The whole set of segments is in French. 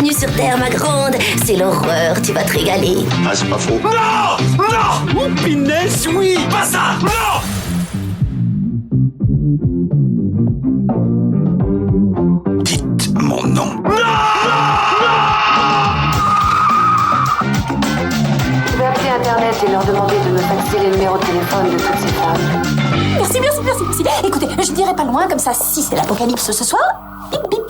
bienvenue sur Terre, ma grande. C'est l'horreur, tu vas te régaler. Ah, c'est pas faux. Non! Non! Oh, punaise, oui! Pas ça! Non! Dites mon nom. Je vais appeler Internet et leur demander de me faxer les numéros de téléphone de toutes ces femmes. Merci. Écoutez, je dirai pas loin, comme ça, si c'est l'apocalypse ce soir, bip bip.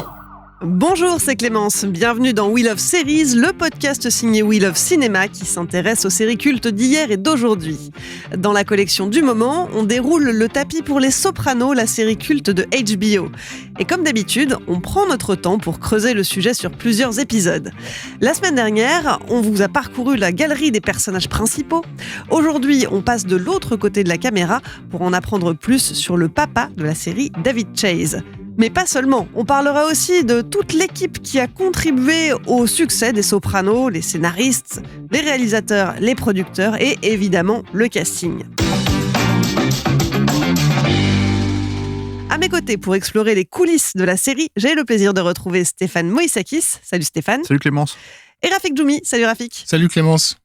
Bonjour, c'est Clémence. Bienvenue dans We Love Series, le podcast signé We Love Cinéma qui s'intéresse aux séries cultes d'hier et d'aujourd'hui. Dans la collection du moment, on déroule le tapis pour Les Sopranos, la série culte de HBO. Et comme d'habitude, on prend notre temps pour creuser le sujet sur plusieurs épisodes. La semaine dernière, on vous a parcouru la galerie des personnages principaux. Aujourd'hui, on passe de l'autre côté de la caméra pour en apprendre plus sur le papa de la série, David Chase. Mais pas seulement, on parlera aussi de toute l'équipe qui a contribué au succès des Sopranos, les scénaristes, les réalisateurs, les producteurs et évidemment le casting. À mes côtés, pour explorer les coulisses de la série, j'ai le plaisir de retrouver Stéphane Moïsakis. Salut Stéphane. Salut Clémence. Et Rafik Djoumi. Salut Rafik. Salut Clémence.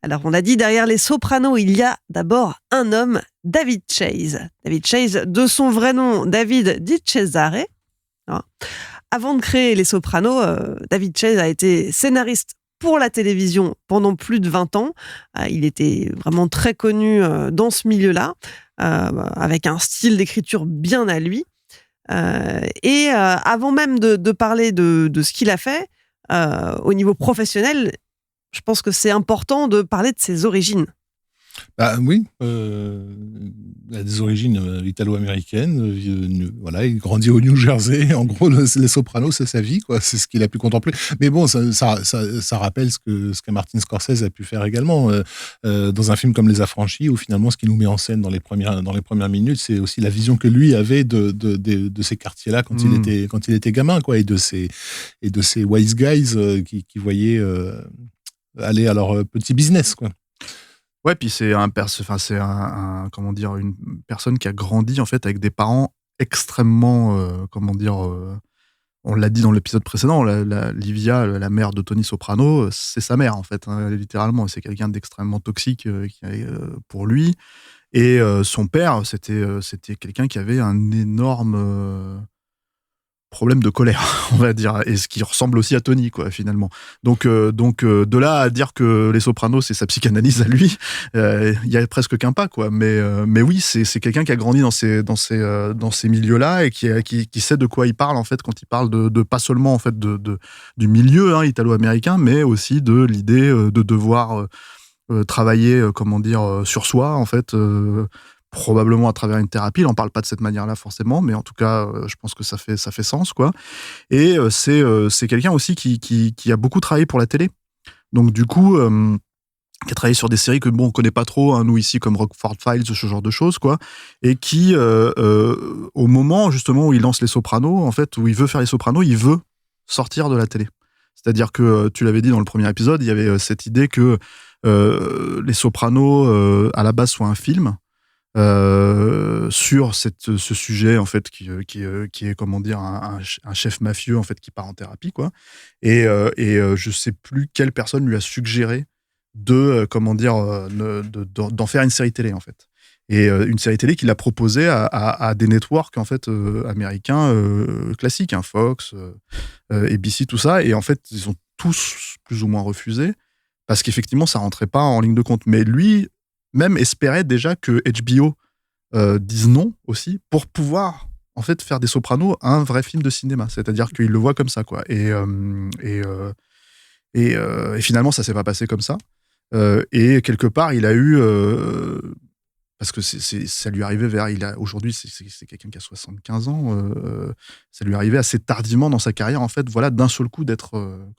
Alors, on l'a dit, derrière les Sopranos, il y a d'abord un homme, David Chase. David Chase, de son vrai nom, David Di Cesare. Avant de créer les Sopranos, David Chase a été scénariste pour la télévision pendant plus de 20 ans. Il était vraiment très connu dans ce milieu-là, avec un style d'écriture bien à lui. Et avant même de parler de ce qu'il a fait, au niveau professionnel, je pense que c'est important de parler de ses origines. Bah oui, il a des origines italo-américaines. Voilà, il grandit au New Jersey. En gros, les Sopranos, c'est sa vie, quoi. C'est ce qu'il a pu contempler. Mais bon, ça rappelle ce que Martin Scorsese a pu faire également dans un film comme Les Affranchis, où finalement, ce qu'il nous met en scène dans les premières minutes, c'est aussi la vision que lui avait de ces quartiers-là quand il était gamin, quoi, et de ces wise guys qui voyaient aller à leur petit business, quoi. Ouais, puis c'est une personne qui a grandi en fait avec des parents extrêmement, on l'a dit dans l'épisode précédent, Livia, la mère de Tony Soprano, c'est sa mère en fait, hein, littéralement. C'est quelqu'un d'extrêmement toxique pour lui. Et son père, c'était quelqu'un qui avait un énorme problème de colère, on va dire, et ce qui ressemble aussi à Tony, quoi, finalement. Donc, de là à dire que Les Sopranos, c'est sa psychanalyse à lui, il y a presque qu'un pas, quoi. Mais oui, c'est quelqu'un qui a grandi dans ces milieux-là et qui sait de quoi il parle, en fait, quand il parle de pas seulement, en fait, du milieu italo-américain, mais aussi de l'idée de devoir travailler, sur soi, en fait, probablement à travers une thérapie. Il n'en parle pas de cette manière-là forcément, mais en tout cas, je pense que ça fait sens, quoi. Et c'est quelqu'un aussi qui a beaucoup travaillé pour la télé. Donc du coup, qui a travaillé sur des séries que on connaît pas trop, hein, nous ici, comme Rockford Files, ce genre de choses, quoi. Et qui, au moment justement où il lance Les Sopranos, en fait, où il veut faire Les Sopranos, il veut sortir de la télé. C'est-à-dire que, tu l'avais dit dans le premier épisode, il y avait cette idée que Les Sopranos, à la base, soit un film, sur ce sujet en fait qui est comment dire un chef mafieux en fait qui part en thérapie, quoi, et je sais plus quelle personne lui a suggéré d'en faire une série télé en fait, et une série télé qu'il a proposée à des networks en fait américains classiques, hein, Fox, ABC, tout ça, et en fait ils ont tous plus ou moins refusé parce qu'effectivement ça rentrait pas en ligne de compte, mais lui même espérait déjà que HBO dise non aussi pour pouvoir en fait faire des Sopranos un vrai film de cinéma, c'est-à-dire qu'il le voit comme ça, quoi, et finalement ça s'est pas passé comme ça, et quelque part il a eu parce que ça lui arrivait aujourd'hui c'est quelqu'un qui a 75 ans, ça lui arrivait assez tardivement dans sa carrière en fait, voilà, d'un seul coup d'être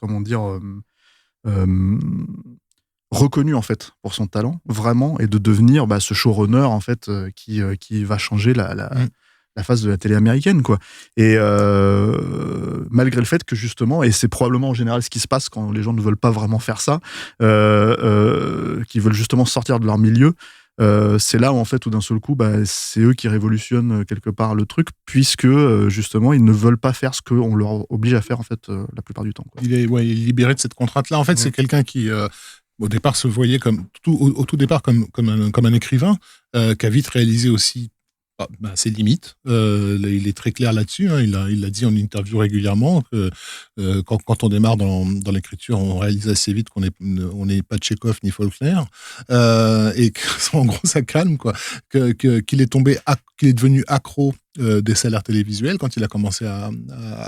reconnu en fait pour son talent vraiment, et de devenir ce showrunner en fait qui va changer la face de la télé américaine, quoi. Et malgré le fait que justement, et c'est probablement en général ce qui se passe quand les gens ne veulent pas vraiment faire ça, qui veulent justement sortir de leur milieu, c'est là où en fait tout d'un seul coup c'est eux qui révolutionnent quelque part le truc, puisque justement ils ne veulent pas faire ce qu'on leur oblige à faire en fait la plupart du temps, quoi. Il est libéré de cette contrainte-là. En fait, c'est quelqu'un qui au départ se voyait au tout départ comme un écrivain, qui a vite réalisé aussi ses limites. Il est très clair là-dessus, hein. Il l'a dit en interview régulièrement que quand on démarre dans l'écriture, on réalise assez vite qu'on n'est pas Tchekhov ni Faulkner, et que, en gros ça calme, quoi, qu'il est qu'il est devenu accro des salaires télévisuels quand il a commencé à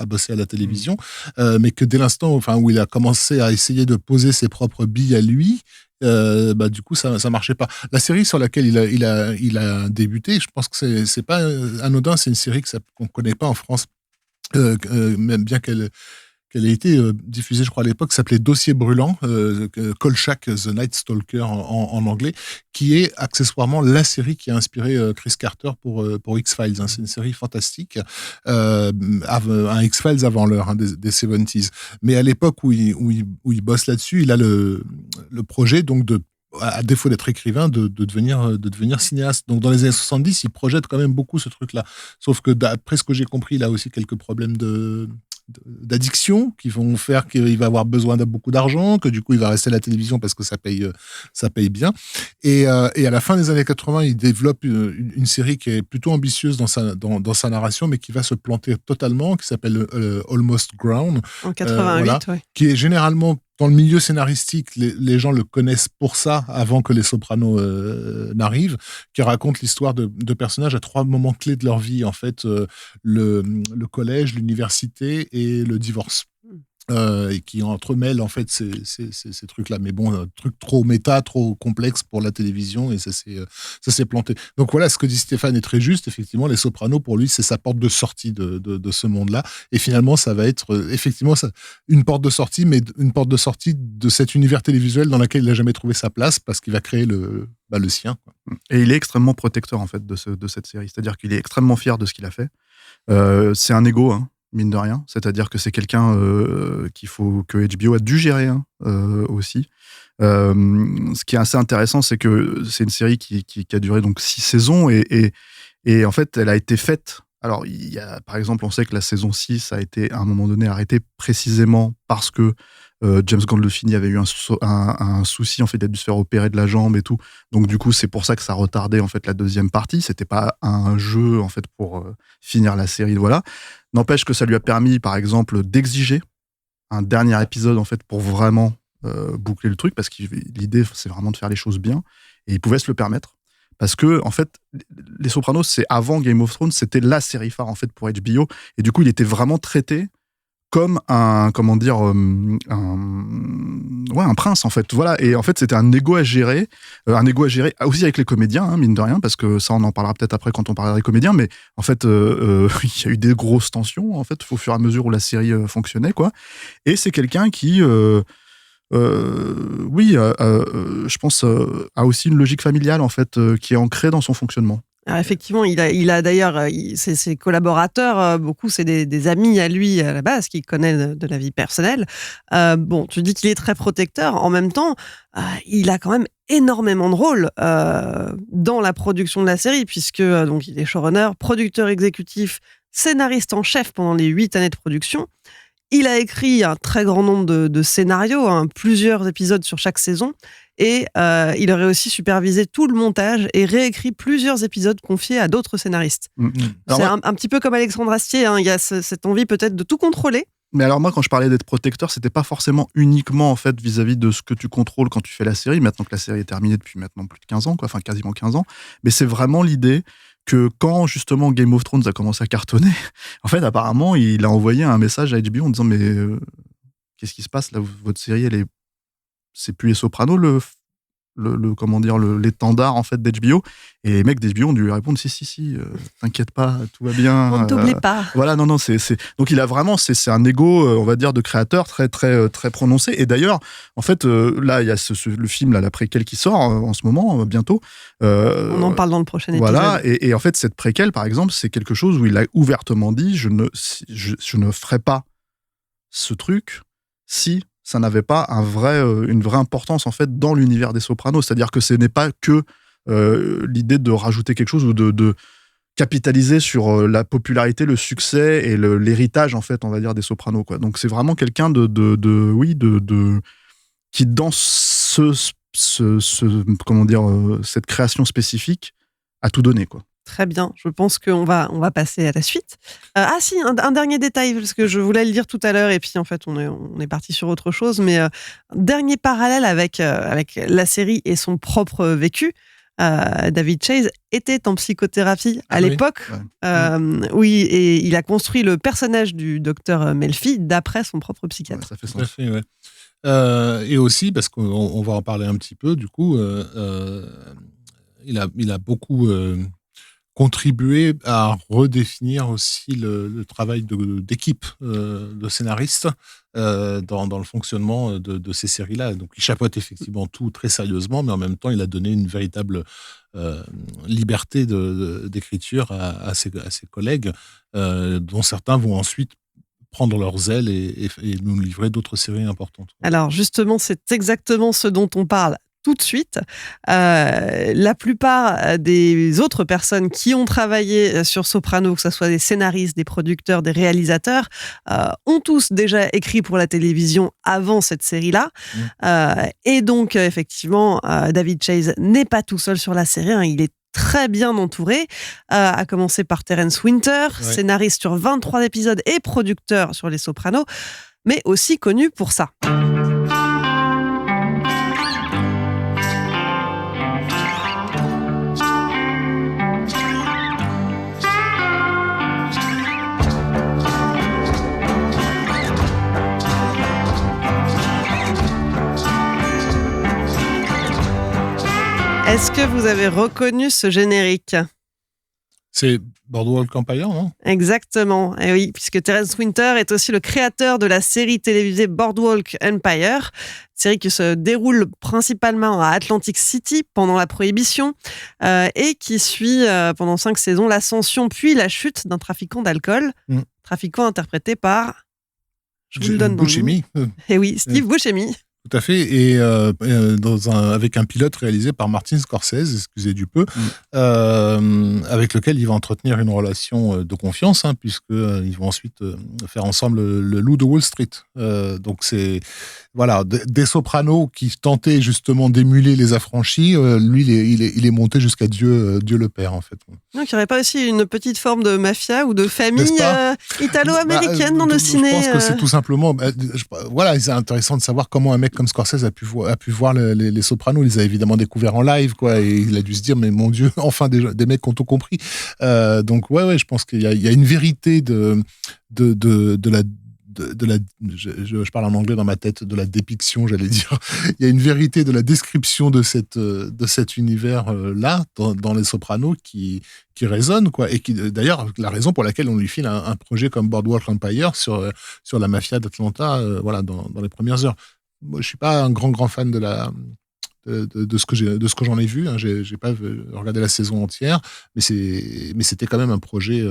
bosser à la télévision, mais que dès l'instant où il a commencé à essayer de poser ses propres billes à lui, du coup ça marchait pas. La série sur laquelle il a débuté, je pense que c'est pas anodin, c'est une série qu'on connaît pas en France, même bien qu'elle ait été diffusée, je crois, à l'époque, s'appelait Dossier brûlant, Kolchak, The Night Stalker en anglais, qui est accessoirement la série qui a inspiré Chris Carter pour X-Files, hein. C'est une série fantastique, un X-Files avant l'heure, hein, des 70s. Mais à l'époque où il bosse là-dessus, il a le projet, donc, à défaut d'être écrivain, de devenir cinéaste. Donc dans les années 70, il projette quand même beaucoup ce truc-là. Sauf que d'après ce que j'ai compris, il a aussi quelques problèmes d'addiction qui vont faire qu'il va avoir besoin de beaucoup d'argent, que du coup il va rester à la télévision parce que ça paye bien. Et à la fin des années 80, il développe une série qui est plutôt ambitieuse dans sa narration, mais qui va se planter totalement, qui s'appelle Almost Ground. En 88, ouais. Qui est généralement dans le milieu scénaristique, les gens le connaissent pour ça avant que Les Sopranos n'arrivent, qui raconte l'histoire de personnages à 3 moments clés de leur vie, en fait, le collège, l'université et le divorce. Et qui entremêlent en fait ces trucs-là. Mais bon, un truc trop méta, trop complexe pour la télévision, et ça s'est planté. Donc voilà, ce que dit Stéphane est très juste. Effectivement, Les Sopranos, pour lui, c'est sa porte de sortie de ce monde-là. Et finalement, ça va être effectivement une porte de sortie, mais une porte de sortie de cet univers télévisuel dans lequel il n'a jamais trouvé sa place, parce qu'il va créer le sien, quoi. Et il est extrêmement protecteur en fait de cette série. C'est-à-dire qu'il est extrêmement fier de ce qu'il a fait. C'est un ego, hein, mine de rien. C'est-à-dire que c'est quelqu'un que HBO a dû gérer aussi. Ce qui est assez intéressant, c'est que c'est une série qui a duré donc 6 saisons et en fait, elle a été faite. Alors, par exemple, on sait que la saison 6 a été à un moment donné arrêtée précisément parce que James Gandolfini avait eu un souci, en fait, il a dû se faire opérer de la jambe et tout. Donc, du coup, c'est pour ça que ça retardait, en fait, la deuxième partie. C'était pas un jeu, en fait, pour finir la série, voilà. N'empêche que ça lui a permis, par exemple, d'exiger un dernier épisode, en fait, pour vraiment boucler le truc, parce que l'idée, c'est vraiment de faire les choses bien. Et il pouvait se le permettre. Parce que, en fait, Les Sopranos, c'est avant Game of Thrones, c'était la série phare, en fait, pour HBO. Et du coup, il était vraiment traité comme un prince, en fait. Voilà. Et en fait, c'était un ego à gérer aussi avec les comédiens, hein, mine de rien, parce que ça, on en parlera peut-être après quand on parlera des comédiens, mais en fait, il y a eu des grosses tensions, en fait, au fur et à mesure où la série fonctionnait, quoi. Et c'est quelqu'un qui, je pense, a aussi une logique familiale, en fait, qui est ancrée dans son fonctionnement. Alors effectivement, il a d'ailleurs ses collaborateurs, beaucoup c'est des amis à lui à la base qu'il connaît de la vie personnelle. Bon, tu dis qu'il est très protecteur. En même temps, il a quand même énormément de rôles dans la production de la série, puisque donc il est showrunner, producteur exécutif, scénariste en chef pendant les 8 années de production. Il a écrit un très grand nombre de scénarios, hein, plusieurs épisodes sur chaque saison. Et il aurait aussi supervisé tout le montage et réécrit plusieurs épisodes confiés à d'autres scénaristes. C'est un petit peu comme Alexandre Astier, hein, il y a cette envie peut-être de tout contrôler. Mais alors moi, quand je parlais d'être protecteur, c'était pas forcément uniquement en fait vis-à-vis de ce que tu contrôles quand tu fais la série, maintenant que la série est terminée depuis maintenant plus de 15 ans, quoi, enfin quasiment 15 ans, mais c'est vraiment l'idée que quand justement Game of Thrones a commencé à cartonner, en fait apparemment il a envoyé un message à HBO en disant mais qu'est-ce qui se passe là, votre série c'est plus Les Sopranos l'étendard en fait d'HBO, et les mecs d'HBO ont dû lui répondre si t'inquiète pas, tout va bien, on ne t'oublie pas. Voilà, non c'est donc il a vraiment c'est un ego on va dire de créateur très très très prononcé. Et d'ailleurs en fait là il y a le film là, la préquelle qui sort en ce moment bientôt, on en parle dans le prochain épisode. Voilà, et en fait cette préquelle par exemple c'est quelque chose où il a ouvertement dit je ne ferai pas ce truc si ça n'avait pas une vraie importance en fait dans l'univers des Sopranos. C'est-à-dire que ce n'est pas que l'idée de rajouter quelque chose ou de capitaliser sur la popularité, le succès et l'héritage, en fait, on va dire, des Sopranos, quoi. Donc, c'est vraiment quelqu'un qui, dans cette création spécifique, a tout donné, quoi. Très bien, je pense qu'on va passer à la suite. Un dernier détail, parce que je voulais le dire tout à l'heure, et puis en fait on est parti sur autre chose, mais dernier parallèle avec la série et son propre vécu. David Chase était en psychothérapie à l'époque. Ouais. Oui, et il a construit le personnage du docteur Melfi d'après son propre psychiatre. Ouais, ça fait sens. Tout à fait, ouais. Et aussi, parce qu'on va en parler un petit peu, du coup, il a beaucoup contribué à redéfinir aussi le travail d'équipe de scénaristes dans le fonctionnement de ces séries-là. Donc, il chapeaute effectivement tout très sérieusement, mais en même temps, il a donné une véritable liberté d'écriture à ses collègues, dont certains vont ensuite prendre leurs ailes et nous livrer d'autres séries importantes. Alors, justement, c'est exactement ce dont on parle tout de suite. La plupart des autres personnes qui ont travaillé sur Sopranos, que ce soit des scénaristes, des producteurs, des réalisateurs, ont tous déjà écrit pour la télévision avant cette série-là. Et donc, effectivement, David Chase n'est pas tout seul sur la série, hein, il est très bien entouré, à commencer par Terence Winter, scénariste sur 23 épisodes et producteur sur Les Sopranos, mais aussi connu pour ça. Est-ce que vous avez reconnu ce générique ? C'est Boardwalk Empire, non ? Exactement, et oui, puisque Terence Winter est aussi le créateur de la série télévisée Boardwalk Empire, série qui se déroule principalement à Atlantic City pendant la Prohibition et qui suit pendant 5 saisons l'ascension puis la chute d'un trafiquant d'alcool, trafiquant interprété par... Je vous le donne dans Buscemi. Et oui, Steve Buscemi. Tout à fait, et avec un pilote réalisé par Martin Scorsese, excusez du peu, avec lequel il va entretenir une relation de confiance, hein, puisqu'ils vont ensuite faire ensemble le Loup de Wall Street. Donc c'est voilà, des Sopranos qui tentaient justement d'émuler les affranchis, lui il est monté jusqu'à Dieu le Père, en fait. Donc il n'y aurait pas aussi une petite forme de mafia ou de famille italo-américaine dans le ciné? Je pense que c'est tout simplement... voilà, c'est intéressant de savoir comment un mec comme Scorsese a pu voir les Sopranos. Il les a évidemment découverts en live, quoi, et il a dû se dire, mais mon Dieu, enfin des mecs qui ont tout compris. Donc ouais, je pense qu'il y a une vérité de la... je parle en anglais dans ma tête, de la dépiction, j'allais dire. Il y a une vérité de la description de cet univers-là dans les Sopranos qui résonne, quoi, et qui, d'ailleurs, la raison pour laquelle on lui file un projet comme Boardwalk Empire sur la mafia d'Atlanta, voilà, dans les premières heures. Moi, je suis pas un grand fan de ce que j'en ai vu, hein. J'ai pas regardé la saison entière, mais c'était quand même un projet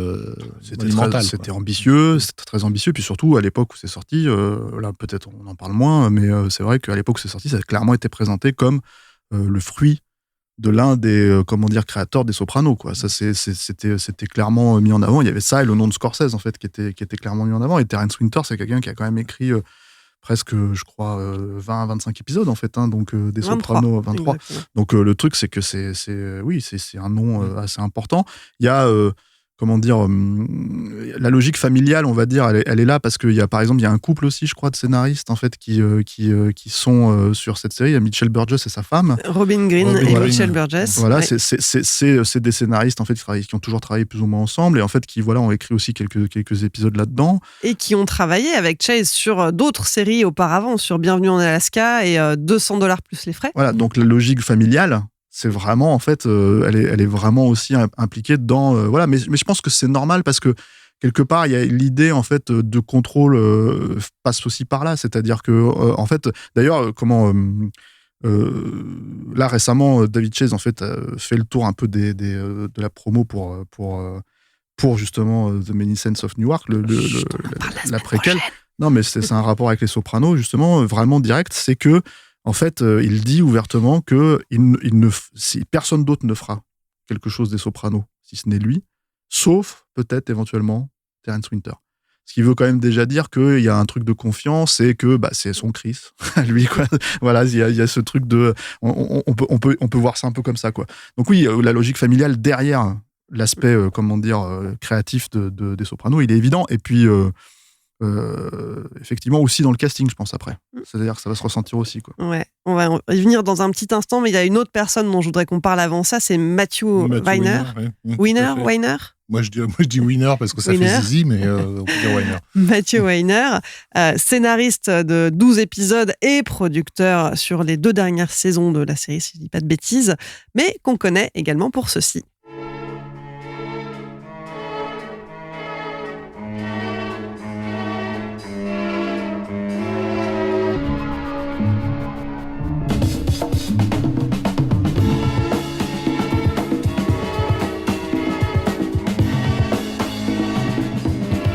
monumental. C'était ambitieux, c'était très ambitieux, puis surtout à l'époque où c'est sorti, là peut-être on en parle moins, mais c'est vrai qu'à l'époque où c'est sorti, ça a clairement été présenté comme le fruit de l'un des créateurs des Sopranos, quoi. Ça c'était clairement mis en avant. Il y avait ça et le nom de Scorsese, en fait, qui était clairement mis en avant. Et Terence Winter, c'est quelqu'un qui a quand même écrit presque, je crois, 20-25 épisodes, en fait, hein, donc des 23, Sopranos, 23. Exactement. Donc le truc, c'est que c'est un nom assez important. Il y a la logique familiale, on va dire, elle est là parce qu'il y a, par exemple, il y a un couple aussi, je crois, de scénaristes, en fait, qui sont sur cette série. Il y a Mitchell Burgess et sa femme. Robin Green et Mitchell Burgess. Voilà, ouais. C'est des scénaristes, en fait, qui ont toujours travaillé plus ou moins ensemble et, en fait, qui, voilà, ont écrit aussi quelques épisodes là-dedans. Et qui ont travaillé avec Chase sur d'autres séries auparavant, sur Bienvenue en Alaska et $200 plus les frais. Voilà, donc la logique familiale, c'est vraiment, en fait, elle est vraiment aussi impliquée dans... voilà, mais je pense que c'est normal parce que, quelque part, il y a l'idée, en fait, de contrôle passe aussi par là. C'est-à-dire que, en fait, d'ailleurs, là, récemment, David Chase, en fait, a fait le tour un peu de la promo pour justement The Many Saints of Newark, la préquelle. Non, mais c'est un rapport avec les Sopranos, justement, vraiment direct. C'est que, En fait, il dit ouvertement que personne d'autre ne fera quelque chose des Sopranos, si ce n'est lui, sauf peut-être éventuellement Terence Winter. Ce qui veut quand même déjà dire qu'il y a un truc de confiance et que c'est son Chris, lui, quoi. Voilà, il y a ce truc de... On peut voir ça un peu comme ça, quoi. Donc oui, la logique familiale derrière l'aspect, créatif des Sopranos, il est évident. Et puis, effectivement, aussi dans le casting, je pense, après. C'est-à-dire que ça va se ressentir aussi, quoi. Ouais, on va y venir dans un petit instant, mais il y a une autre personne dont je voudrais qu'on parle avant ça, c'est Matthew Weiner. Weiner. Moi, je dis Weiner parce que ça fait zizi, mais on peut dire Weiner. Matthew Weiner, scénariste de 12 épisodes et producteur sur les 2 dernières saisons de la série, si je ne dis pas de bêtises, mais qu'on connaît également pour ceci.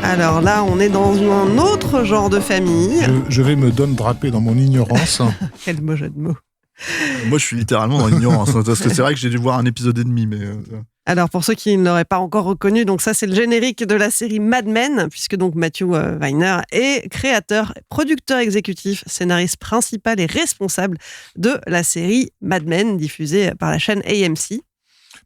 Alors là, on est dans un autre genre de famille. Je vais me draper dans mon ignorance. Quel beau jeu de mots. Moi, je suis littéralement dans l'ignorance, parce que c'est vrai que j'ai dû voir un épisode et demi, mais... Alors, pour ceux qui ne l'auraient pas encore reconnu, donc ça, c'est le générique de la série Mad Men, puisque donc Matthew Weiner est créateur, producteur exécutif, scénariste principal et responsable de la série Mad Men, diffusée par la chaîne AMC.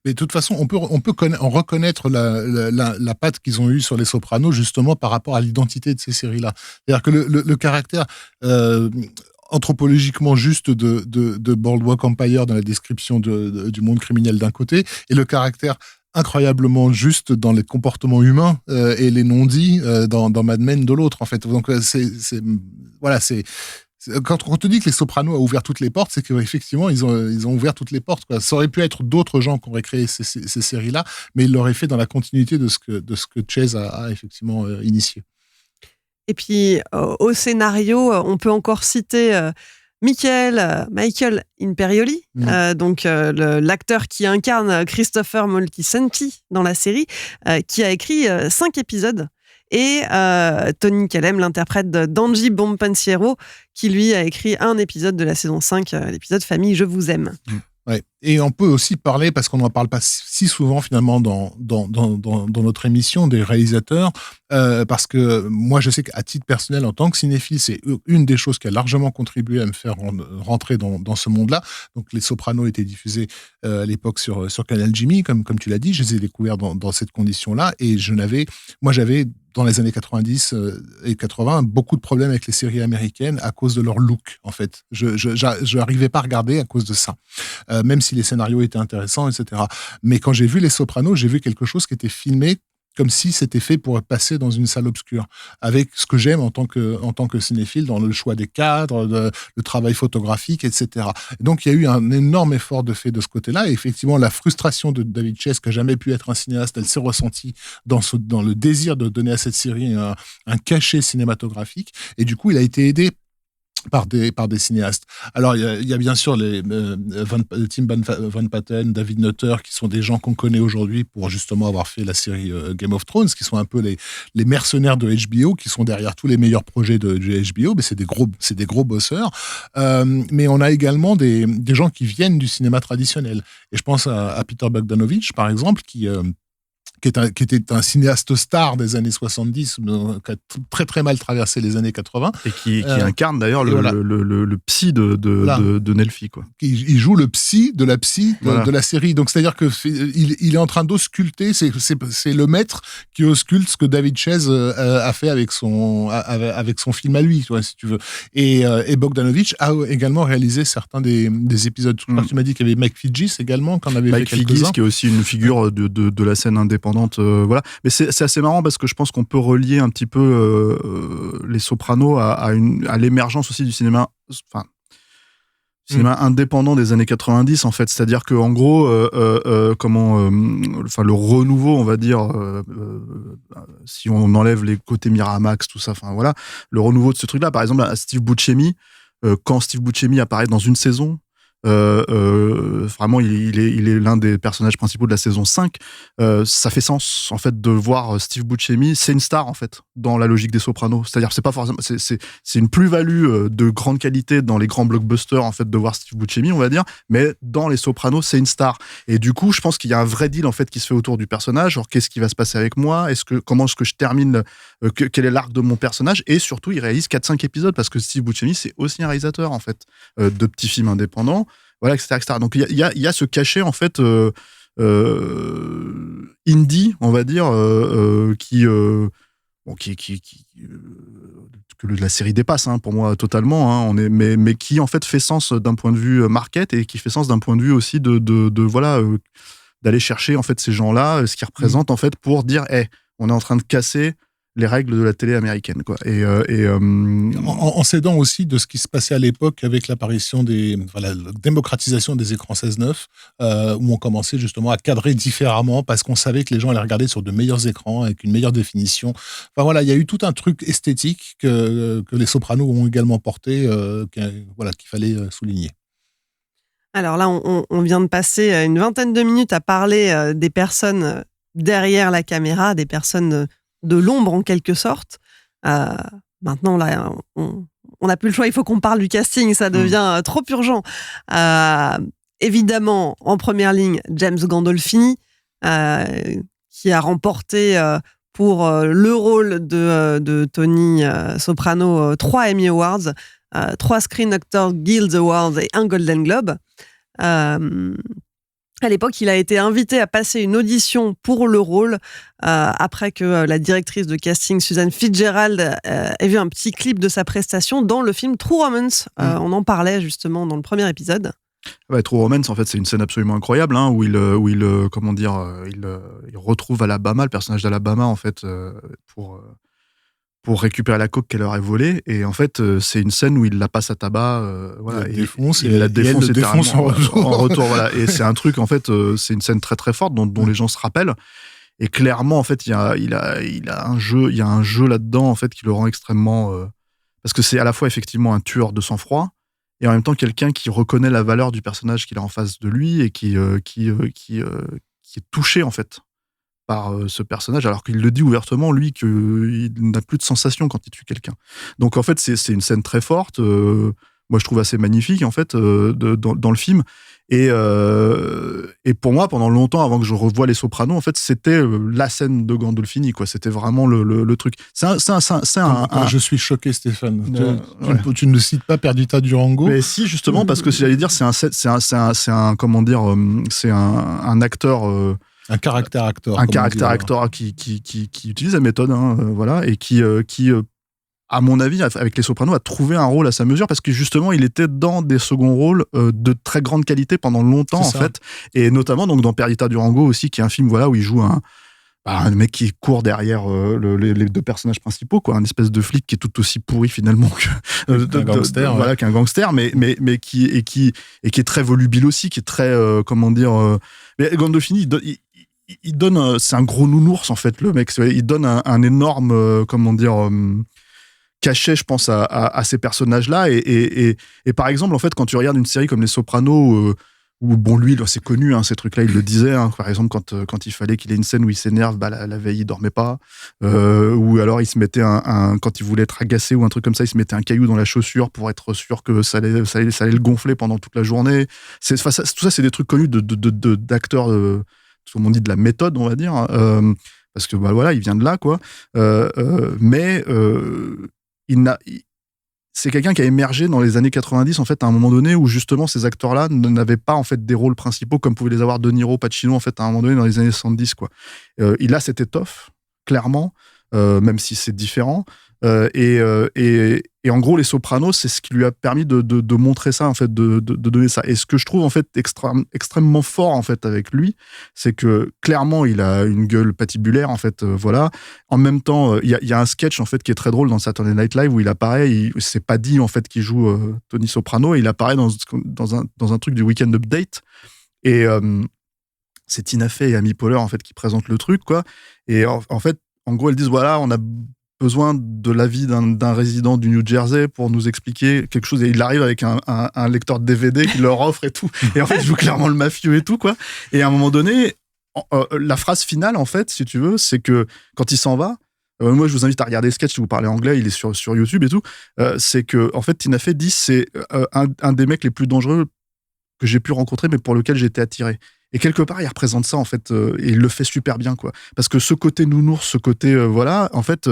Mais de toute façon, on peut reconnaître la patte qu'ils ont eue sur les Sopranos, justement, par rapport à l'identité de ces séries-là. C'est-à-dire que le caractère anthropologiquement juste de Boardwalk Empire dans la description du monde criminel d'un côté, et le caractère incroyablement juste dans les comportements humains et les non-dits dans Mad Men de l'autre, en fait. Donc, quand on te dit que les Sopranos a ouvert toutes les portes, c'est qu'effectivement, ils ont ouvert toutes les portes, quoi. Ça aurait pu être d'autres gens qui auraient créé ces séries-là, mais ils l'auraient fait dans la continuité de ce que Chase a effectivement initié. Et puis, au scénario, on peut encore citer Michael Imperioli, donc l'acteur qui incarne Christopher Moltisanti dans la série, qui a écrit 5 épisodes. Et Tony Kellem, l'interprète d'Angie Bonpensiero, qui lui a écrit un épisode de la saison 5, l'épisode Famille, je vous aime. Ouais. Et on peut aussi parler, parce qu'on n'en parle pas si souvent finalement dans notre émission, des réalisateurs, parce que moi je sais qu'à titre personnel, en tant que cinéphile, c'est une des choses qui a largement contribué à me faire rentrer dans ce monde-là. Donc les Sopranos étaient diffusés à l'époque sur Canal Jimmy, comme tu l'as dit, je les ai découverts dans cette condition-là, et j'avais dans les années 90 et 80, beaucoup de problèmes avec les séries américaines à cause de leur look, en fait. Je n'arrivais pas à regarder à cause de ça, même si les scénarios étaient intéressants, etc. Mais quand j'ai vu Les Sopranos, j'ai vu quelque chose qui était filmé comme si c'était fait pour passer dans une salle obscure, avec ce que j'aime en tant que cinéphile, dans le choix des cadres, le travail photographique, etc. Et donc, il y a eu un énorme effort de fait de ce côté-là, et effectivement, la frustration de David Chase, qui n'a jamais pu être un cinéaste, elle s'est ressentie dans le désir de donner à cette série un cachet cinématographique, et du coup, il a été aidé par des cinéastes. Alors, il y a bien sûr Tim Van Patten, David Nutter, qui sont des gens qu'on connaît aujourd'hui pour justement avoir fait la série Game of Thrones, qui sont un peu les mercenaires de HBO, qui sont derrière tous les meilleurs projets de HBO, mais c'est des gros bosseurs. Mais on a également des gens qui viennent du cinéma traditionnel. Et je pense à Peter Bogdanovich, par exemple, qui était un cinéaste star des années 70, qui a très très mal traversé les années 80. Et qui incarne d'ailleurs le psy de Nelfi, quoi. Il joue le psy de la psy de la série. Donc c'est-à-dire qu'il est en train d'ausculter, c'est le maître qui ausculte ce que David Chase a fait avec son film à lui, si tu veux. Et Bogdanovich a également réalisé certains des épisodes. Tu m'as dit qu'il y avait Mike Figgis également, qu'on avait Mike fait quelques-uns. Figgis, qui est aussi une figure de la scène indépendante. Voilà. Mais c'est assez marrant parce que je pense qu'on peut relier un petit peu les Sopranos à l'émergence aussi du cinéma, indépendant des années 90, en fait. C'est-à-dire que en gros, le renouveau, on va dire, si on enlève les côtés Miramax, tout ça, le renouveau de ce truc-là. Par exemple, à Steve Buscemi, quand Steve Buscemi apparaît dans une saison, Vraiment, il est l'un des personnages principaux de la saison 5. Ça fait sens, en fait, de voir Steve Buscemi. C'est une star, en fait, dans la logique des Sopranos. C'est-à-dire, c'est pas forcément, c'est une plus-value de grande qualité dans les grands blockbusters, en fait, de voir Steve Buscemi, on va dire. Mais dans les Sopranos, c'est une star. Et du coup, je pense qu'il y a un vrai deal, en fait, qui se fait autour du personnage. Genre, qu'est-ce qui va se passer avec moi? Comment est-ce que je termine, quel est l'arc de mon personnage? Et surtout, il réalise 4-5 épisodes parce que Steve Buscemi, c'est aussi un réalisateur, en fait, de petits films indépendants. Voilà, etc., etc. Donc, il y a ce cachet, en fait, indie, on va dire, que la série dépasse, pour moi, totalement. Mais qui, en fait, fait sens d'un point de vue market et qui fait sens d'un point de vue aussi d'aller chercher, en fait, ces gens-là, ce qu'ils représentent, en fait, pour dire, on est en train de casser les règles de la télé américaine, quoi. En s'aidant aussi de ce qui se passait à l'époque avec l'apparition la démocratisation des écrans 16:9, où on commençait justement à cadrer différemment parce qu'on savait que les gens allaient regarder sur de meilleurs écrans avec une meilleure définition. Enfin voilà, il y a eu tout un truc esthétique que les Sopranos ont également porté, qu'il fallait souligner. Alors là, on vient de passer une vingtaine de minutes à parler des personnes derrière la caméra, des personnes de l'ombre en quelque sorte. Maintenant, là, on n'a plus le choix, il faut qu'on parle du casting, ça devient trop urgent. Évidemment, en première ligne, James Gandolfini, qui a remporté pour le rôle de Tony Soprano 3 Emmy Awards, 3 Screen Actors Guild Awards et 1 Golden Globe. À l'époque, il a été invité à passer une audition pour le rôle après que la directrice de casting, Suzanne Fitzgerald, ait vu un petit clip de sa prestation dans le film True Romance. On en parlait justement dans le premier épisode. Ouais, True Romance, en fait, c'est une scène absolument incroyable, où il retrouve Alabama, le personnage d'Alabama, en fait, pour récupérer la coke qu'elle aurait volée. Et en fait, c'est une scène où il la passe à tabac. Il la défonce en retour. Voilà. Et c'est un truc, en fait, c'est une scène très très forte dont les gens se rappellent. Et clairement, en fait, il y a un jeu là-dedans, en fait, qui le rend extrêmement... parce que c'est à la fois, effectivement, un tueur de sang-froid, et en même temps, quelqu'un qui reconnaît la valeur du personnage qu'il a en face de lui et qui est touché, en fait, par ce personnage, alors qu'il le dit ouvertement, lui, qu'il n'a plus de sensation quand il tue quelqu'un. Donc, en fait, c'est une scène très forte, moi, je trouve assez magnifique, en fait, dans le film. Et pour moi, pendant longtemps, avant que je revoie Les Sopranos, en fait, c'était la scène de Gandolfini, quoi. C'était vraiment le truc. Je suis choqué, Stéphane. Tu ne cites pas Perdita Durango. Mais si, justement, parce que j'allais dire, c'est un acteur... Un caractère acteur. Un caractère acteur qui utilise la méthode, voilà, et qui à mon avis, avec Les Sopranos, a trouvé un rôle à sa mesure parce que justement, il était dans des seconds rôles de très grande qualité pendant longtemps, en fait. Et notamment donc dans Perdita Durango aussi, qui est un film où il joue un mec qui court derrière les deux personnages principaux, quoi, un espèce de flic qui est tout aussi pourri finalement qu'un gangster. Voilà, qu'un gangster, mais qui est très volubile aussi, qui est très mais Gandolfini, il donne, c'est un gros nounours en fait, le mec. Il donne un énorme cachet, je pense, à ces personnages-là. Et par exemple, en fait, quand tu regardes une série comme Les Sopranos, où bon, lui, c'est connu, ces trucs-là, il le disait. Par exemple, quand il fallait qu'il ait une scène où il s'énerve, la veille, il dormait pas. Ou alors, il se mettait quand il voulait être agacé ou un truc comme ça, il se mettait un caillou dans la chaussure pour être sûr que ça allait le gonfler pendant toute la journée. Tout ça, c'est des trucs connus d'acteurs, tout le monde dit de la méthode, on va dire. Parce que, voilà, il vient de là, quoi. C'est quelqu'un qui a émergé dans les années 90, en fait, à un moment donné où justement ces acteurs-là n'avaient pas en fait des rôles principaux comme pouvaient les avoir De Niro, Pacino, en fait, à un moment donné dans les années 70, quoi. Il a cette étoffe, clairement, même si c'est différent. Et en gros, Les Sopranos, c'est ce qui lui a permis de montrer ça, en fait, de donner ça. Et ce que je trouve en fait extrêmement fort en fait avec lui, c'est que clairement, il a une gueule patibulaire, en fait, voilà. En même temps, il y a un sketch en fait qui est très drôle dans Saturday Night Live où il apparaît. C'est pas dit en fait qu'il joue Tony Soprano, et il apparaît dans un truc du Weekend Update. Et c'est Tina Fey et Amy Poehler en fait qui présentent le truc, quoi. Et en fait, en gros, elles disent voilà, on a besoin de l'avis d'un résident du New Jersey pour nous expliquer quelque chose. Et il arrive avec un lecteur de DVD qu'il leur offre et tout. Et en fait, il joue clairement le mafieux et tout, quoi. Et à un moment donné, la phrase finale, en fait, si tu veux, c'est que quand il s'en va, moi, je vous invite à regarder le sketch si vous parlez anglais, il est sur YouTube et tout. C'est que, en fait, Tina Fey dit c'est un des mecs les plus dangereux que j'ai pu rencontrer, mais pour lequel j'ai été attiré. Et quelque part, il représente ça, en fait, et il le fait super bien, quoi. Parce que ce côté nounours, ce côté, voilà, en fait,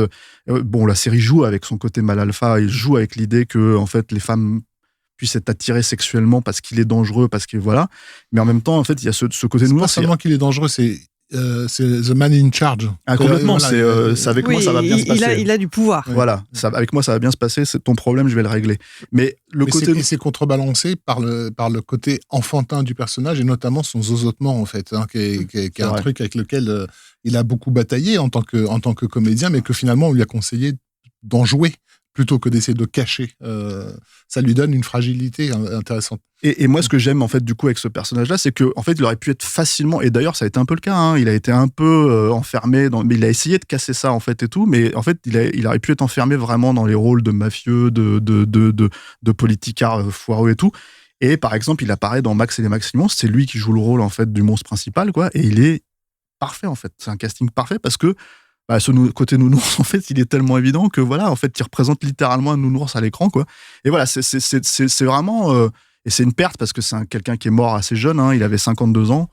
bon, la série joue avec son côté mal alpha, il joue avec l'idée que, en fait, les femmes puissent être attirées sexuellement parce qu'il est dangereux, parce que, voilà. Mais en même temps, en fait, il y a ce côté nounours. C'est pas seulement qu'il est dangereux, c'est the man in charge. Ah, complètement, voilà, c'est avec moi, ça va bien se passer. Il a du pouvoir. Voilà, avec moi, ça va bien se passer, c'est ton problème, je vais le régler. Mais c'est contrebalancé par le côté enfantin du personnage, et notamment son zozotement, en fait, hein, qui est un truc avec lequel il a beaucoup bataillé en tant que comédien, mais que finalement, on lui a conseillé d'en jouer plutôt que d'essayer de cacher. Ça lui donne une fragilité intéressante. Et moi, ce que j'aime, en fait, du coup, avec ce personnage-là, c'est que, en fait, il aurait pu être facilement, et d'ailleurs, ça a été un peu le cas, hein, il a été un peu enfermé, mais il a essayé de casser ça, en fait, et tout, mais en fait, il aurait pu être enfermé vraiment dans les rôles de mafieux, de politicard foireux et tout. Et par exemple, il apparaît dans Max et les Maximons, c'est lui qui joue le rôle, en fait, du monstre principal, quoi, et il est parfait, en fait. C'est un casting parfait parce que ce côté nounours, en fait, il est tellement évident que, voilà, en fait, il représente littéralement un nounours à l'écran, quoi. Et voilà, c'est vraiment... et c'est une perte parce que c'est quelqu'un qui est mort assez jeune, hein, il avait 52 ans,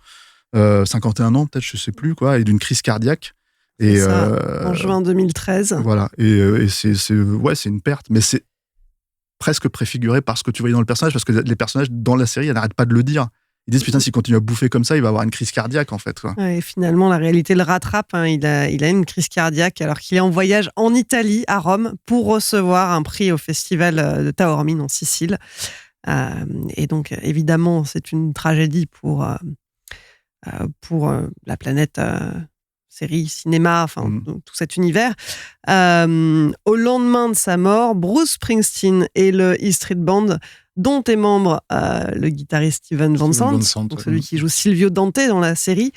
51 ans, peut-être, je sais plus, quoi, et d'une crise cardiaque. Et, en juin 2013. Voilà, et c'est une perte, mais c'est presque préfiguré par ce que tu voyais dans le personnage, parce que les personnages dans la série, ils n'arrêtent pas de le dire. Ils disent, putain, s'il continue à bouffer comme ça, il va avoir une crise cardiaque, en fait, quoi. Ouais, et finalement, la réalité le rattrape. Hein. Il a une crise cardiaque alors qu'il est en voyage en Italie, à Rome, pour recevoir un prix au festival de Taormine, en Sicile. Et donc, évidemment, c'est une tragédie pour la planète série, cinéma, enfin, tout cet univers. Au lendemain de sa mort, Bruce Springsteen et le E Street Band, dont est membre le guitariste Steven Van Sant, donc celui qui joue Silvio Dante dans la série,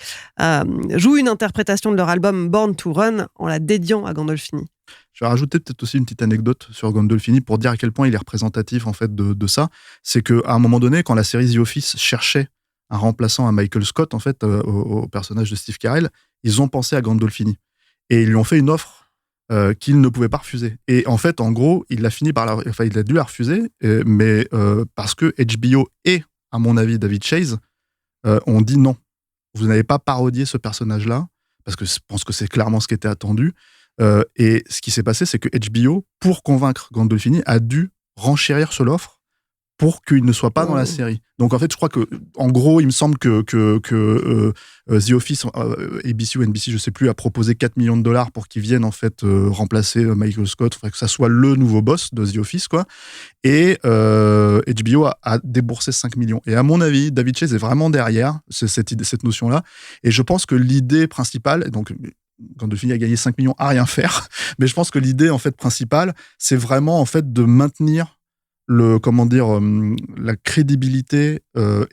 joue une interprétation de leur album Born to Run en la dédiant à Gandolfini. Je vais rajouter peut-être aussi une petite anecdote sur Gandolfini pour dire à quel point il est représentatif, en fait, de ça. C'est qu'à un moment donné, quand la série The Office cherchait un remplaçant à Michael Scott, en fait, au personnage de Steve Carell, ils ont pensé à Gandolfini. Et ils lui ont fait une offre qu'il ne pouvait pas refuser. Et en fait, en gros, il a dû la refuser, mais parce que HBO et, à mon avis, David Chase ont dit non. Vous n'avez pas parodié ce personnage-là, parce que je pense que c'est clairement ce qui était attendu. Et ce qui s'est passé, c'est que HBO, pour convaincre Gandolfini, a dû renchérir sur l'offre pour qu'il ne soit pas dans la série. Donc en fait, je crois que, en gros, il me semble que The Office, ABC ou NBC, je sais plus, a proposé $4 millions pour qu'il vienne, en fait, remplacer Michael Scott, que ça soit le nouveau boss de The Office, quoi. Et HBO a déboursé 5 millions. Et à mon avis, David Chase est vraiment derrière cette notion-là. Et je pense que l'idée principale, donc Gandolfini a gagné 5 millions à rien faire, mais je pense que l'idée, en fait, principale, c'est vraiment, en fait, de maintenir la crédibilité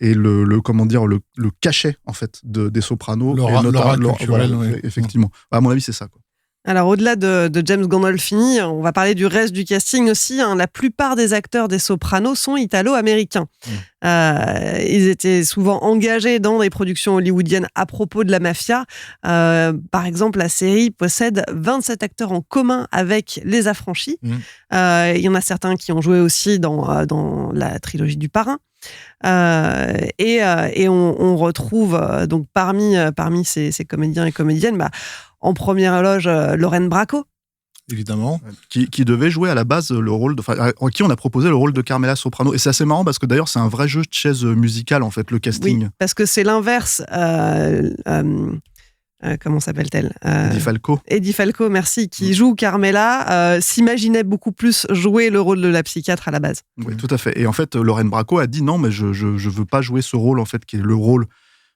et le cachet, en fait, des Sopranos. L'aura culturelle, effectivement. À mon avis, c'est ça, quoi. Alors, au-delà de James Gandolfini, on va parler du reste du casting aussi. Hein. La plupart des acteurs des Sopranos sont italo-américains. Ils étaient souvent engagés dans des productions hollywoodiennes à propos de la mafia. Par exemple, la série possède 27 acteurs en commun avec Les Affranchis. Il y en a certains qui ont joué aussi dans la trilogie du Parrain. Et on retrouve donc parmi ces comédiens et comédiennes, en première loge, Lorraine Bracco. Évidemment. Qui devait jouer à la base le rôle à qui on a proposé le rôle de Carmela Soprano. Et c'est assez marrant parce que d'ailleurs, c'est un vrai jeu de chaise musicale, en fait, le casting. Oui, parce que c'est l'inverse. Comment s'appelle-t-elle Eddie Falco, merci, qui joue Carmela, s'imaginait beaucoup plus jouer le rôle de la psychiatre à la base. Oui, tout à fait. Et en fait, Lorraine Bracco a dit non, mais je veux pas jouer ce rôle, en fait, qui est le rôle,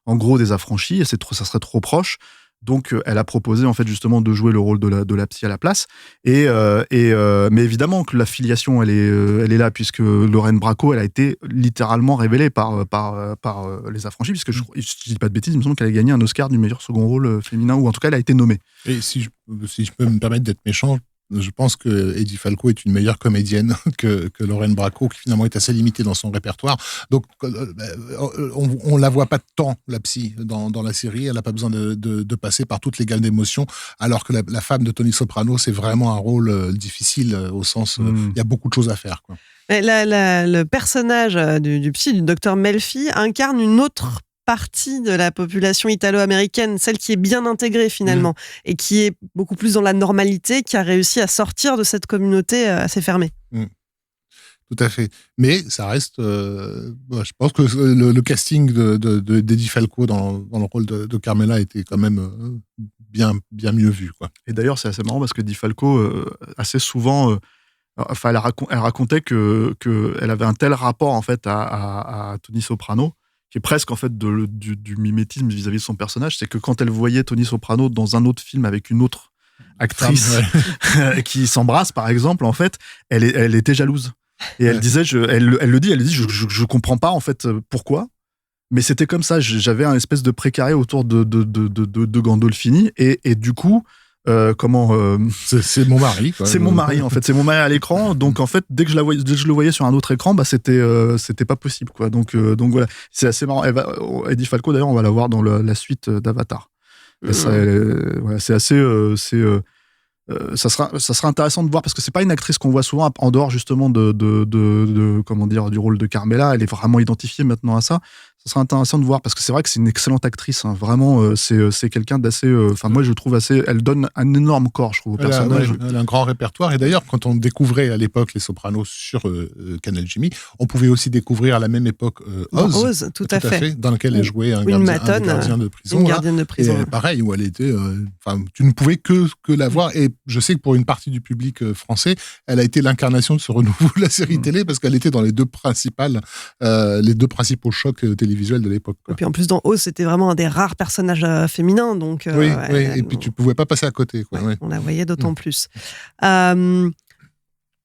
en gros, des affranchis, et ça serait trop proche. Donc, elle a proposé, en fait, justement, de jouer le rôle de la psy à la place. Mais évidemment que la filiation, elle est là, puisque Lorraine Bracco, elle a été littéralement révélée par Les Affranchis, puisque je dis pas de bêtises, il me semble qu'elle a gagné un Oscar du meilleur second rôle féminin, ou en tout cas, elle a été nommée. Et si je peux me permettre d'être méchant, Je pense que Eddie Falco est une meilleure comédienne que Lorraine Bracco, qui finalement est assez limitée dans son répertoire. Donc, on la voit pas tant, la psy, dans la série. Elle n'a pas besoin de passer par toutes les gammes d'émotions, alors que la femme de Tony Soprano, c'est vraiment un rôle difficile, au sens, il y a beaucoup de choses à faire, quoi. Le personnage du psy, du docteur Melfi, incarne une autre partie de la population italo-américaine, celle qui est bien intégrée finalement, et qui est beaucoup plus dans la normalité, qui a réussi à sortir de cette communauté assez fermée. Tout à fait. Mais ça reste... je pense que le casting d'Eddie Falco dans le rôle de Carmela était quand même bien mieux vu, quoi. Et d'ailleurs, c'est assez marrant parce que Eddie Falco, assez souvent... elle racontait qu'elle avait un tel rapport en fait à Tony Soprano, qui est presque en fait du mimétisme vis-à-vis de son personnage, c'est que quand elle voyait Tony Soprano dans un autre film avec une autre actrice qui s'embrasse par exemple, en fait, elle était jalouse. Et elle disait, elle le dit, je comprends pas en fait pourquoi, mais c'était comme ça. J'avais un espèce de précaré autour de Gandolfini et du coup. C'est mon mari, quoi. C'est mon mari en fait, c'est mon mari à l'écran, donc en fait dès que je le voyais sur un autre écran, c'était pas possible, quoi. Donc voilà, c'est assez marrant. Eddie Falco d'ailleurs, on va la voir dans la suite d'Avatar. C'est assez ça sera intéressant de voir parce que c'est pas une actrice qu'on voit souvent en dehors justement de comment dire, du rôle de Carmela. Elle est vraiment identifiée maintenant à ça. Ça sera intéressant de voir parce que c'est vrai que c'est une excellente actrice, hein. Vraiment, c'est quelqu'un d'assez. Moi, je trouve elle donne un énorme corps, je trouve, au personnage. Elle a un grand répertoire. Et d'ailleurs, quand on découvrait à l'époque Les Sopranos sur Canal Jimmy, on pouvait aussi découvrir à la même époque Oz, tout à fait, dans lequel elle jouait un gardien de prison. Une gardienne de prison. Et pareil, où elle était. Tu ne pouvais que la voir. Et je sais que pour une partie du public français, elle a été l'incarnation de ce renouveau de la série télé parce qu'elle était dans les deux principaux chocs télévisuels de l'époque, quoi. Et puis en plus dans Oz, c'était vraiment un des rares personnages féminins, donc oui. Et puis tu pouvais pas passer à côté, quoi. On la voyait d'autant plus. La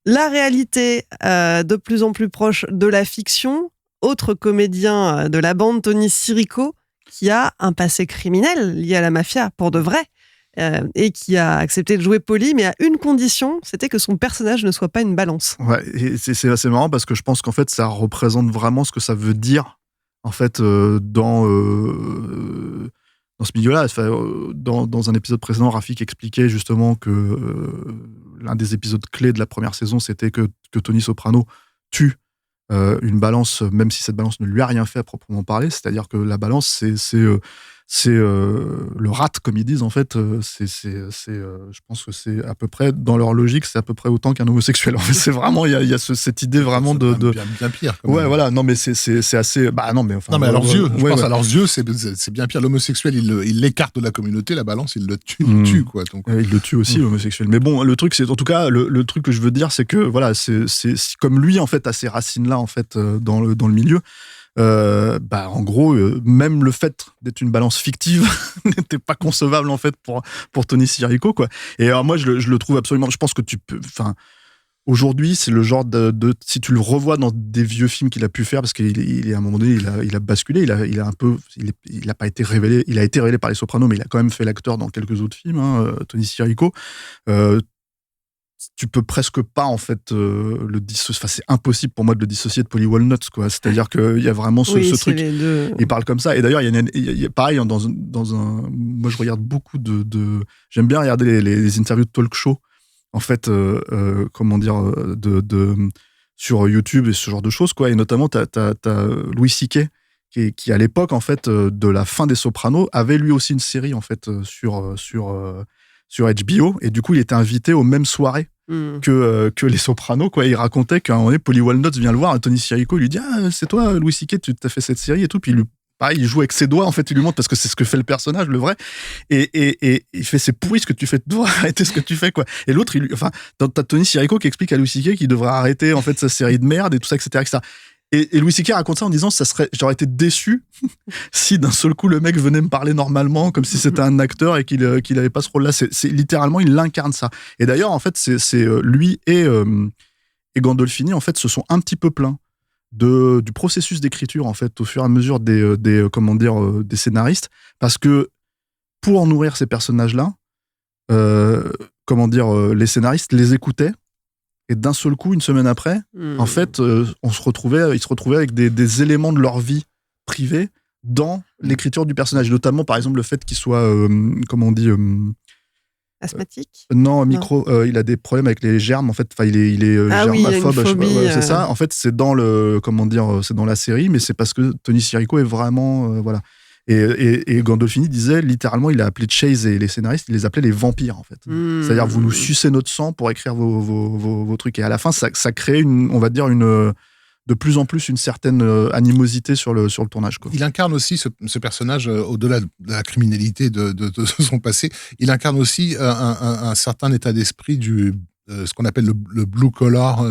réalité de plus en plus proche de la fiction. Autre comédien de la bande, Tony Sirico, qui a un passé criminel lié à la mafia pour de vrai. Et qui a accepté de jouer Paulie, mais à une condition, c'était que son personnage ne soit pas une balance. Ouais, et c'est assez marrant parce que je pense qu'en fait, ça représente vraiment ce que ça veut dire en fait dans ce milieu-là. Dans un épisode précédent, Rafik expliquait justement que l'un des épisodes clés de la première saison, c'était que Tony Soprano tue une balance, même si cette balance ne lui a rien fait à proprement parler. C'est-à-dire que la balance, c'est le rat, comme ils disent, en fait. Je pense que c'est à peu près, dans leur logique, c'est à peu près autant qu'un homosexuel. En fait, c'est vraiment, il y a cette idée vraiment de bien pire. Ouais, voilà. Non, mais c'est assez. Bah non, mais enfin. Non, mais à leurs yeux, je pense à leurs yeux, c'est bien pire. L'homosexuel, il l'écarte de la communauté. La balance, il le tue, quoi. Donc, il le tue aussi, l'homosexuel. Mais bon, le truc, c'est en tout cas, le truc que je veux dire, c'est que voilà, c'est comme lui, en fait, a ces racines-là, en fait, dans le milieu. En gros, même le fait d'être une balance fictive n'était pas concevable en fait pour Tony Sirico, quoi. Et alors moi, je le trouve absolument. Je pense que tu peux. Enfin, aujourd'hui, c'est le genre de si tu le revois dans des vieux films qu'il a pu faire, parce qu'il est à un moment donné, il a basculé, il a pas été révélé. Il a été révélé par Les Sopranos, mais il a quand même fait l'acteur dans quelques autres films, hein, Tony Sirico. Tu peux presque pas en fait le dissocier. Enfin, c'est impossible pour moi de le dissocier de Paulie Walnuts, quoi. C'est-à-dire qu'il y a vraiment ce truc. Il parle comme ça. Et d'ailleurs, il y a pareil dans un. Moi, je regarde beaucoup j'aime bien regarder les interviews de talk show. En fait, sur YouTube et ce genre de choses, quoi. Et notamment, t'as Louis C.K. qui à l'époque en fait de la fin des Sopranos avait lui aussi une série en fait sur HBO, et du coup il était invité aux mêmes soirées que les Sopranos, quoi. Il racontait qu'à un moment donné, Paulie Walnuts vient le voir, et Tony Sirico lui dit c'est toi Louis C.K., tu t'as fait cette série et tout, puis il joue avec ses doigts, en fait, il lui montre, parce que c'est ce que fait le personnage, le vrai, et il fait c'est pourri ce que tu fais, tu dois arrêter ce que tu fais, quoi. Et l'autre, t'as Tony Sirico qui explique à Louis C.K. qu'il devrait arrêter en fait sa série de merde et tout ça, etc. Et Louis C.K. raconte ça en disant j'aurais été déçu si d'un seul coup le mec venait me parler normalement comme si c'était un acteur et qu'il avait pas ce rôle-là. C'est littéralement, il incarne ça. Et d'ailleurs, en fait, c'est lui et Gandolfini en fait se sont un petit peu plaints du processus d'écriture en fait au fur et à mesure des scénaristes, parce que pour nourrir ces personnages-là, les scénaristes les écoutaient. Et d'un seul coup, une semaine après, en fait, ils se retrouvaient avec des éléments de leur vie privée dans l'écriture du personnage. Notamment, par exemple, le fait qu'il soit, asthmatique. Non, il a des problèmes avec les germes. En fait, il est germaphobe. C'est ça. En fait, c'est dans c'est dans la série, mais c'est parce que Tony Sirico est vraiment, voilà. Et Gandolfini disait, littéralement, il a appelé Chase et les scénaristes, il les appelait les vampires, en fait. C'est-à-dire, vous nous sucez notre sang pour écrire vos trucs. Et à la fin, ça crée de plus en plus une certaine animosité sur le tournage, quoi. Il incarne aussi ce personnage, au-delà de la criminalité de son passé, il incarne aussi un certain état d'esprit ce qu'on appelle le blue collar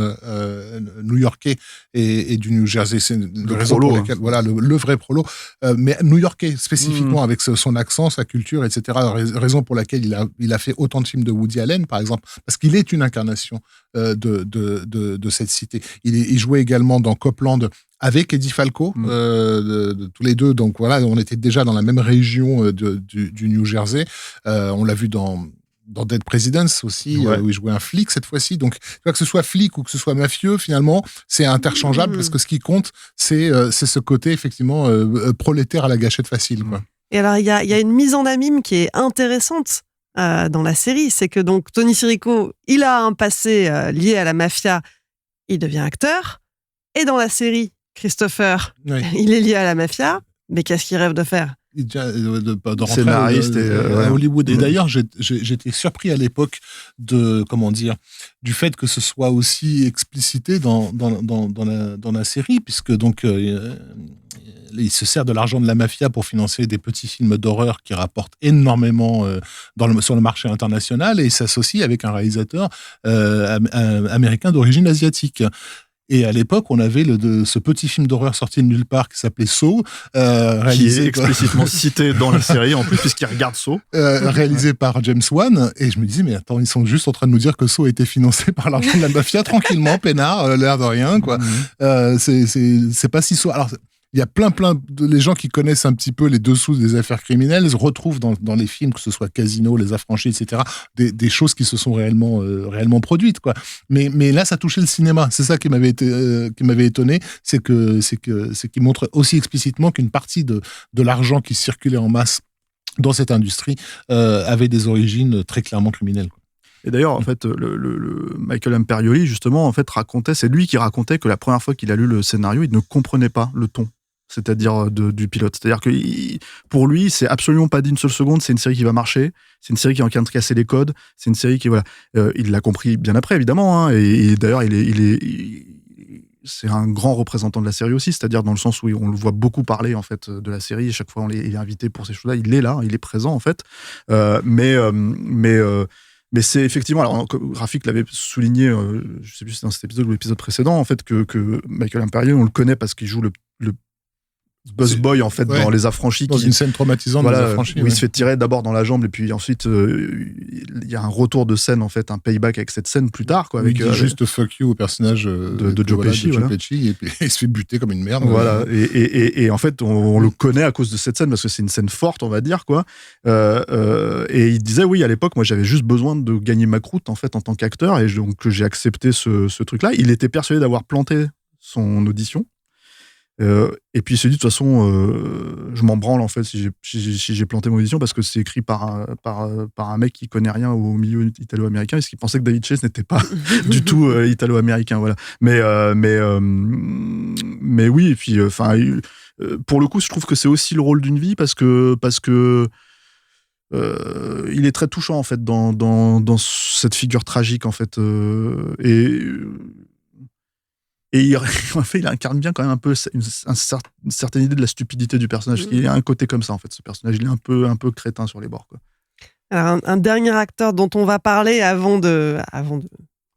new-yorkais et du New Jersey. C'est le raison pour lequel, voilà, le vrai prolo, mais new-yorkais spécifiquement, avec son accent, sa culture, etc. Raison pour laquelle il a fait autant de films de Woody Allen, par exemple, parce qu'il est une incarnation de cette cité. Il jouait également dans Copland avec Eddie Falco, tous les deux. Donc voilà, on était déjà dans la même région du New Jersey. On l'a vu dans Dead Presidents aussi, où il jouait un flic cette fois-ci. Donc, que ce soit flic ou que ce soit mafieux, finalement, c'est interchangeable parce que ce qui compte, c'est ce côté, effectivement, prolétaire à la gâchette facile, quoi. Et alors, il y a une mise en abîme qui est intéressante dans la série. C'est que donc Tony Sirico, il a un passé lié à la mafia. Il devient acteur. Et dans la série, Christopher, il est lié à la mafia. Mais qu'est-ce qu'il rêve de faire ? De scénariste à Hollywood. Et d'ailleurs, j'étais surpris à l'époque du fait que ce soit aussi explicité dans la série, puisque donc il se sert de l'argent de la mafia pour financer des petits films d'horreur qui rapportent énormément sur le marché international, et il s'associe avec un réalisateur américain d'origine asiatique. Et à l'époque, on avait ce petit film d'horreur sorti de nulle part qui s'appelait Saw, réalisé qui est explicitement cité dans la série, en plus, puisqu'il regarde Saw. Réalisé par James Wan. Et je me disais, mais attends, ils sont juste en train de nous dire que Saw a été financé par l'argent de la mafia, tranquillement, peinard, l'air de rien, quoi. C'est pas si Saw. Alors, il y a plein les gens qui connaissent un petit peu les dessous des affaires criminelles se retrouvent dans les films, que ce soit Casino, Les Affranchis, etc., des choses qui se sont réellement produites, quoi. Mais là, ça touchait le cinéma. C'est ça qui m'avait étonné, c'est qu'il montre aussi explicitement qu'une partie de l'argent qui circulait en masse dans cette industrie avait des origines très clairement criminelles, quoi. Et d'ailleurs, en fait, le Michael Imperioli, justement, en fait, c'est lui qui racontait que la première fois qu'il a lu le scénario, il ne comprenait pas le ton, c'est-à-dire du pilote. C'est-à-dire que pour lui, c'est absolument pas d'une seule seconde, c'est une série qui va marcher, c'est une série qui est en train de casser les codes, c'est une série qui, voilà. Il l'a compris bien après, évidemment, hein, et d'ailleurs, c'est un grand représentant de la série aussi, c'est-à-dire dans le sens où on le voit beaucoup parler, en fait, de la série, et chaque fois il est invité pour ces choses-là, il est là, il est présent, en fait. Mais c'est effectivement, alors Rafik l'avait souligné, je sais plus si c'est dans cet épisode ou l'épisode précédent, en fait, que Michael Imperioli, on le connaît parce qu'il joue le busboy, en fait, dans Les Affranchis. Dans une scène traumatisante des Affranchis. Où il se fait tirer d'abord dans la jambe, et puis ensuite, il y a un retour de scène, en fait, un payback avec cette scène plus tard, quoi. Avec juste fuck you au personnage de Joe Pesci, et puis il se fait buter comme une merde. Voilà, et en fait, on le connaît à cause de cette scène, parce que c'est une scène forte, on va dire, quoi. Et il disait, oui, à l'époque, moi, j'avais juste besoin de gagner ma croûte, en fait, en tant qu'acteur, et donc j'ai accepté ce truc-là. Il était persuadé d'avoir planté son audition. Et puis il se dit, de toute façon, je m'en branle, en fait, si j'ai planté mon audition, parce que c'est écrit par un mec qui connaît rien au milieu italo-américain, parce qu'il pensait que David Chase n'était pas du tout italo-américain, voilà. Mais oui, et puis pour le coup, je trouve que c'est aussi le rôle d'une vie, parce que il est très touchant, en fait, dans cette figure tragique, en fait, et il incarne bien quand même un peu une certaine idée de la stupidité du personnage. Il y a un côté comme ça, en fait, ce personnage. Il est un peu crétin sur les bords, quoi. Alors, un dernier acteur dont on va parler avant de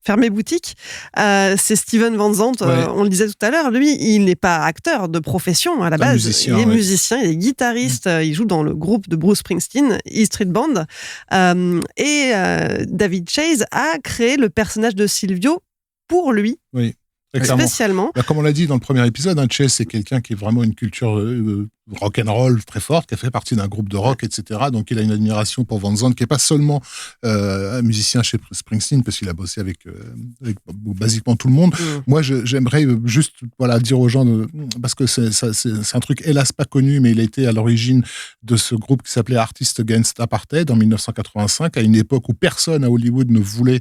fermer boutique, c'est Steven Van Zandt. On le disait tout à l'heure, lui, il n'est pas acteur de profession à la base. Il est musicien, il est guitariste, il joue dans le groupe de Bruce Springsteen, E Street Band. Et David Chase a créé le personnage de Silvio pour lui. Oui. Clairement. spécialement. Comme on l'a dit dans le premier épisode, Chess, c'est quelqu'un qui est vraiment une culture rock'n'roll très forte, qui a fait partie d'un groupe de rock, etc. Donc il a une admiration pour Van Zandt, qui n'est pas seulement un musicien chez Springsteen, parce qu'il a bossé avec basiquement tout le monde. Moi, j'aimerais juste dire aux gens, parce que c'est un truc hélas pas connu, mais il a été à l'origine de ce groupe qui s'appelait Artists Against Apartheid en 1985, à une époque où personne à Hollywood ne voulait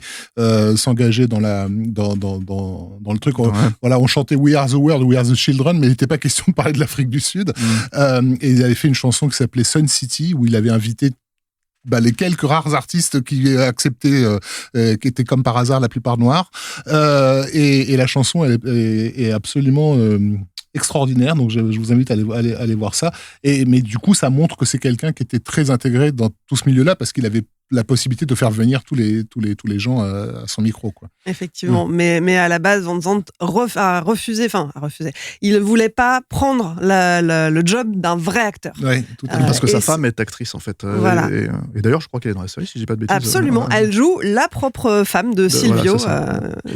s'engager dans le truc. Ouais. On chantait We Are the World, We Are the Children, mais il n'était pas question de parler de l'Afrique du Sud. Et il avait fait une chanson qui s'appelait Sun City, où il avait invité les quelques rares artistes qui acceptaient, qui étaient comme par hasard la plupart noirs. Et la chanson elle est absolument extraordinaire, donc je vous invite à aller voir ça. Mais du coup, ça montre que c'est quelqu'un qui était très intégré dans tout ce milieu-là, parce qu'il avait la possibilité de faire venir tous les gens à son micro, quoi. Effectivement, mais à la base, Van Zandt a refusé. Il ne voulait pas prendre le job d'un vrai acteur. Ouais, tout à fait. Parce que sa femme est actrice, en fait. Voilà. Et d'ailleurs, je crois qu'elle est dans la série, si je dis pas de bêtises. Absolument. Elle joue la propre femme de Silvio,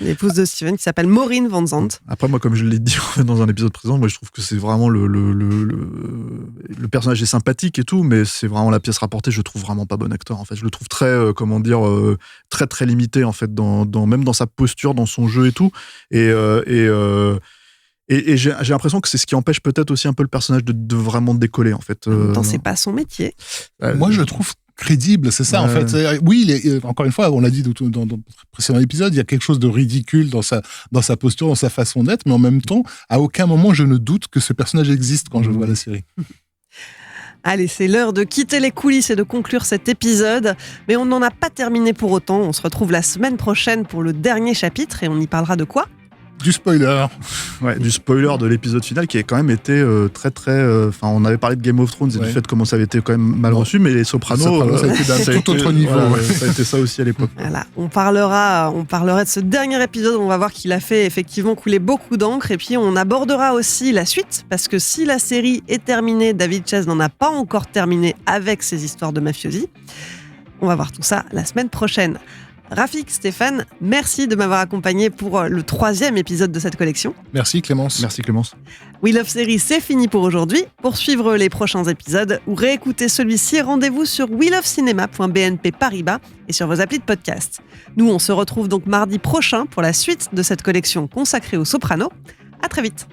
l'épouse de Steven, qui s'appelle Maureen Van Zandt. Après, moi, comme je l'ai dit dans un épisode présent, moi, je trouve que c'est vraiment le personnage est sympathique et tout, mais c'est vraiment la pièce rapportée. Je le trouve vraiment pas bon acteur, en fait. Je le trouve très, très, très limité, en fait, même dans sa posture, dans son jeu et tout. Et j'ai l'impression que c'est ce qui empêche peut-être aussi un peu le personnage de vraiment décoller, en fait. C'est pas son métier. Moi, je le trouve crédible, c'est ça, en fait. Oui, encore une fois, on l'a dit dans le précédent épisode, il y a quelque chose de ridicule dans sa posture, dans sa façon d'être, mais en même temps, à aucun moment, je ne doute que ce personnage existe quand je vois la série. Allez, c'est l'heure de quitter les coulisses et de conclure cet épisode. Mais on n'en a pas terminé pour autant. On se retrouve la semaine prochaine pour le dernier chapitre et on y parlera de quoi ? Du spoiler. Ouais, du spoiler de l'épisode final qui a quand même été très très. On avait parlé de Game of Thrones et du fait comment ça avait été quand même mal reçu, mais les Sopranos, ça a été d'un tout autre niveau. Ça a été ça aussi à l'époque. Voilà, on parlera de ce dernier épisode. On va voir qu'il a fait effectivement couler beaucoup d'encre et puis on abordera aussi la suite parce que si la série est terminée, David Chase n'en a pas encore terminé avec ses histoires de mafiosi. On va voir tout ça la semaine prochaine. Rafik, Stéphane, merci de m'avoir accompagné pour le 3e épisode de cette collection. Merci Clémence. Merci Clémence. We Love Series, c'est fini pour aujourd'hui. Pour suivre les prochains épisodes ou réécouter celui-ci, rendez-vous sur welovecinema.bnp Paribas et sur vos applis de podcast. Nous, on se retrouve donc mardi prochain pour la suite de cette collection consacrée aux Sopranos. À très vite.